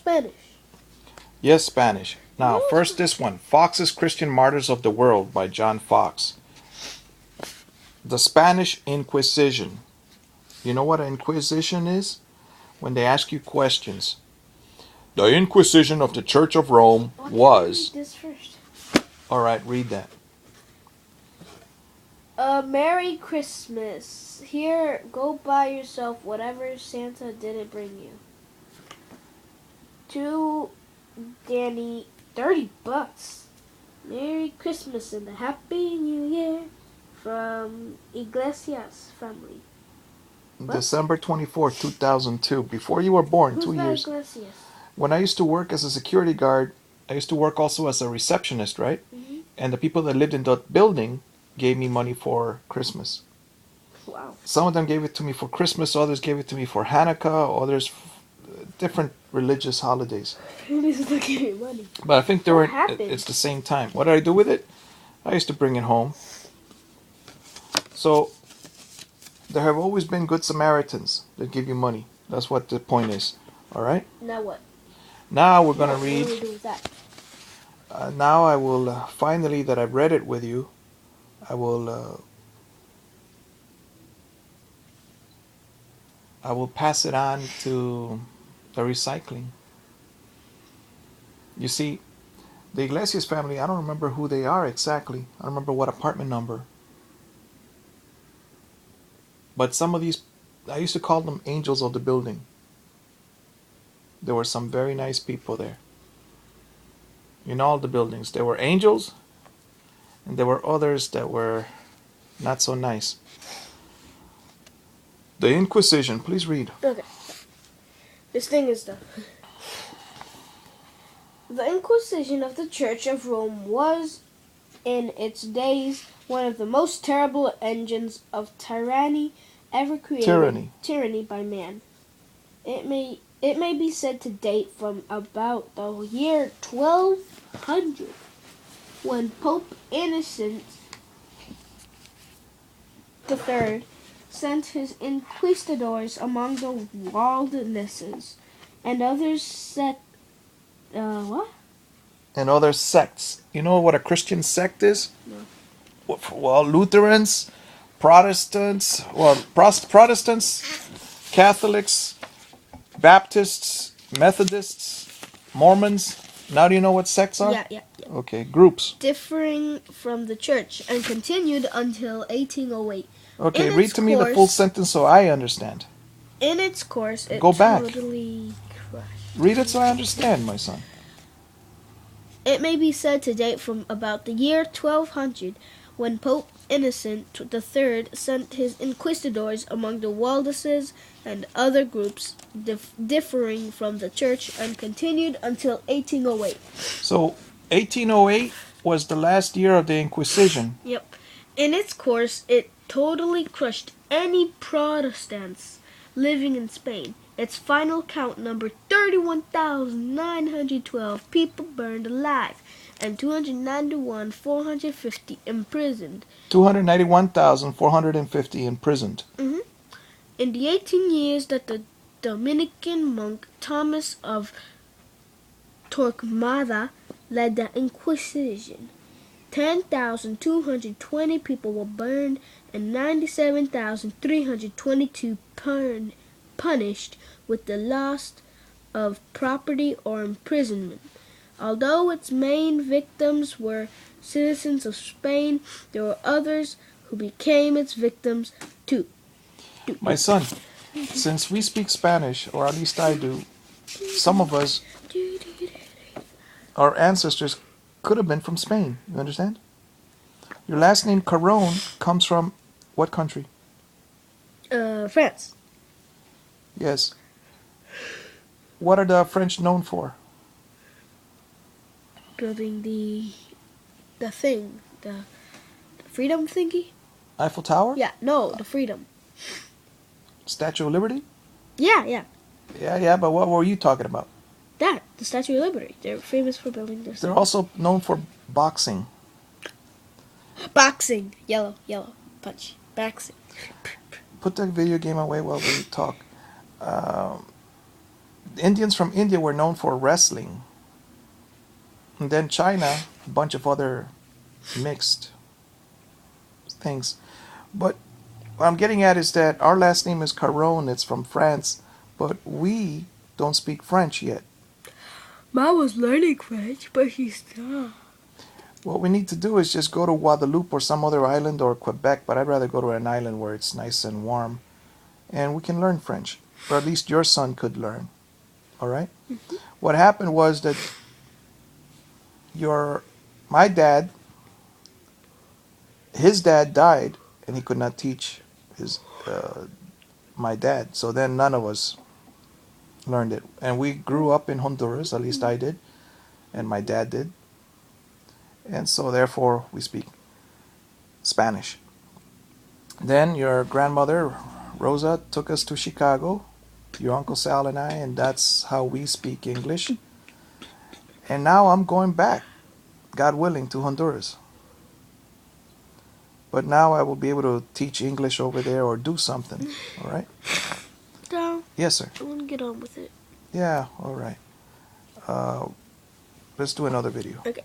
Spanish? Yes, Spanish. Now, No. first this one. Fox's Christian Martyrs of the World by John Fox. The Spanish Inquisition. You know what an Inquisition is? When they ask you questions. The Inquisition of the Church of Rome was... Read this first. Alright, read that. Merry Christmas. Here, go buy yourself whatever Santa didn't bring you. To Danny, $30. Merry Christmas and a Happy New Year from Iglesias family. What? December 24th, 2002. Before you were born, Who's 2 that years. Iglesias? When I used to work as a security guard, I used to work also as a receptionist, right? Mm-hmm. And the people that lived in that building gave me money for Christmas. Wow. Some of them gave it to me for Christmas, others gave it to me for Hanukkah, others different religious holidays. This is not giving money. But I think they What were happened? it's the same time. What did I do with it? I used to bring it home. So there have always been good Samaritans that give you money. That's what the point is. All right? Now what? Now we're going to What do we read. do with that? Now I will finally that I've read it with you. I will pass it on to the recycling. You see, the Iglesias family, I don't remember who they are exactly. I don't remember what apartment number. But some of these, I used to call them angels of the building. There were some very nice people there. In all the buildings. There were angels, and there were others that were not so nice. The Inquisition, please read. Okay. This thing is done. The Inquisition of the Church of Rome was, in its days, one of the most terrible engines of tyranny ever created. Tyranny by man. It may be said to date from about the year 1200, when Pope Innocent III sent his inquisitors among the wildernesses and others what? And other sects. You know what a Christian sect is? No. Well, Lutherans, Protestants, Protestants, Catholics, Baptists, Methodists, Mormons. Now do you know what sects are? Yeah. Okay, groups. Differing from the church and continued until 1808. Okay, read to me the full sentence so I understand. In its course, it Go back. totally crushed. Read it so I understand, my son. It may be said to date from about the year 1200, when Pope Innocent III sent his inquisitors among the Waldenses and other groups differing from the church and continued until 1808. So, 1808 was the last year of the Inquisition. Yep. In its course, it totally crushed any Protestants living in Spain. Its final count numbered 31,912 people burned alive and 291,450 imprisoned. 291,450 imprisoned. Mm-hmm. In the 18 years that the Dominican monk Thomas of Torquemada led the Inquisition, 10,220 people were burned and 97,322 punished with the loss of property or imprisonment. Although its main victims were citizens of Spain, there were others who became its victims too. My son, since we speak Spanish, or at least I do, some of us, our ancestors could have been from Spain. You understand? Your last name, Caron, comes from what country? France. Yes. What are the French known for? Building the thing, the freedom thingy? Eiffel Tower? Yeah, no, the freedom. Statue of Liberty? Yeah. Yeah, but what were you talking about? That, the Statue of Liberty. They're famous for building their They're also known for boxing. Boxing. Yellow. Punch. Boxing. Put that video game away while we talk. Indians from India were known for wrestling. And then China, a bunch of other mixed things. But what I'm getting at is that our last name is Caron. It's from France, but we don't speak French yet. Mom was learning French, but she stopped. What we need to do is just go to Guadeloupe or some other island or Quebec, but I'd rather go to an island where it's nice and warm, and we can learn French. Or at least your son could learn. All right? Mm-hmm. What happened was that my dad, his dad died, and he could not teach my dad. So then none of us learned it. And we grew up in Honduras, at least I did, and my dad did. And so therefore we speak Spanish. Then your grandmother, Rosa, took us to Chicago, your Uncle Sal and I, and that's how we speak English. And now I'm going back, God willing, to Honduras. But now I will be able to teach English over there or do something, all right? Dad, Yes, sir. I want to get on with it. Yeah, all right. Let's do another video. Okay.